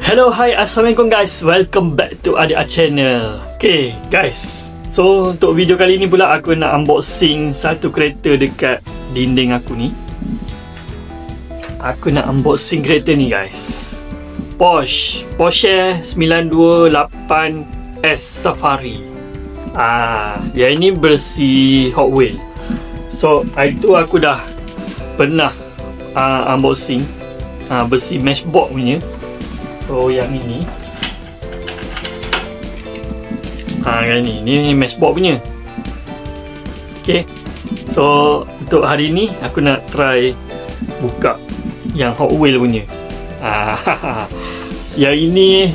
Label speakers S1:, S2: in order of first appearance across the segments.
S1: Hello, hi, assalamualaikum guys. Welcome back to Adik Channel. Okay guys, so untuk video kali ni pula aku nak unboxing satu kereta dekat dinding aku ni. Aku nak unboxing kereta ni guys, Porsche 928S Safari. Yang ini bersih Hot Wheel. So itu aku dah pernah unboxing bersih Matchbox punya. So yang ini yang ini Matchbox punya. Okay, so untuk hari ni aku nak try buka yang Hot Wheel punya. Yang ini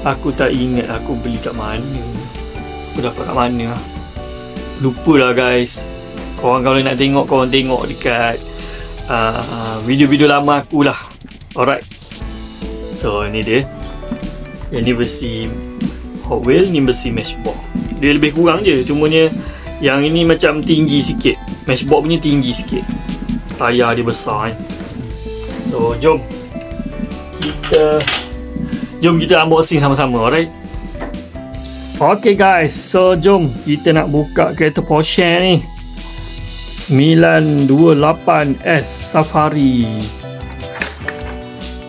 S1: aku tak ingat aku beli kat mana, aku dapat kat mana, lupa lah guys. Korang kalau nak tengok, korang tengok dekat video-video lama aku lah. Alright, so ni dia. Yang ni bersih Hot Wheel, ni bersih Matchbox. Dia lebih kurang je, cumanya yang ini macam tinggi sikit. Matchbox punya tinggi sikit, tayar dia besar kan. So jom kita unboxing sama-sama. Alright, okay guys, so jom kita nak buka kereta Porsche ni 928S Safari.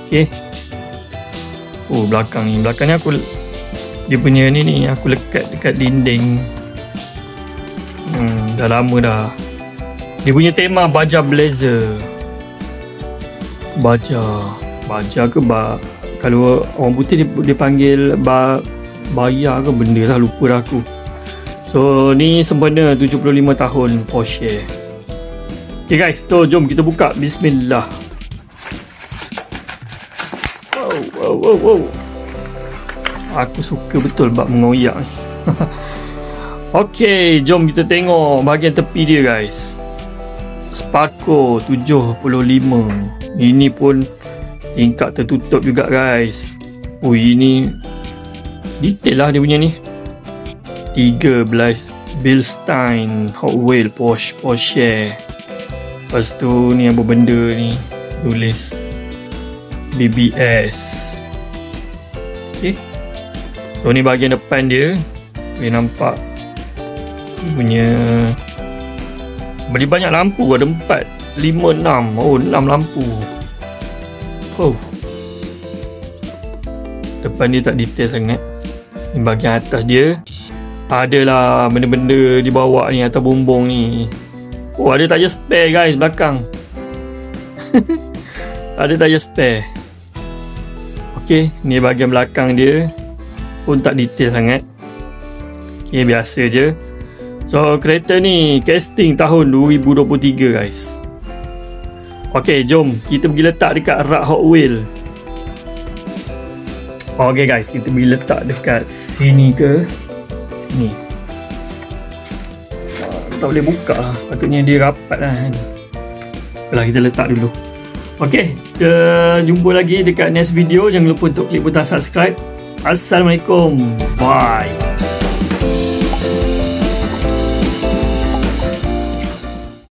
S1: Okay, belakang ni aku, dia punya ni aku lekat dekat dinding. Dah lama dah. Dia punya tema baja blazer. Baja ke kalau orang putih dia panggil bayar ke benda lah, lupa dah aku. So ni sempena 75 tahun Porsche. Okay guys, so jom kita buka. Bismillah. Wow. Aku suka betul bab mengoyak ni. Okay, jom kita tengok bahagian tepi dia guys. Sparko 75. Ini pun tingkap tertutup juga guys. Ini detail lah dia punya ni. 13 Bilstein Hot Wheel Porsche. Lepas tu ni apa benda ni, tulis BBS. Okay, so ni bahagian depan dia. Boleh nampak dia punya beli banyak lampu, ada 4, 5, 6. 6 lampu. Depan dia tak detail sangat. Ni bahagian atas dia, adalah benda-benda di bawah ni, atas bumbung ni. Ada tayar spare guys belakang. Ada tayar spare. Okay, ni bahagian belakang dia pun tak detail sangat. Okay, biasa je. So kereta ni casting tahun 2023 guys. Okay, jom kita pergi letak dekat rak Hot Wheel. Okay guys, kita pergi letak dekat sini ke sini. Tak boleh buka lah, sepatutnya dia rapat lah kan. Kalau kita letak dulu. Okay, kita jumpa lagi dekat next video. Jangan lupa untuk klik butang subscribe. Assalamualaikum, bye.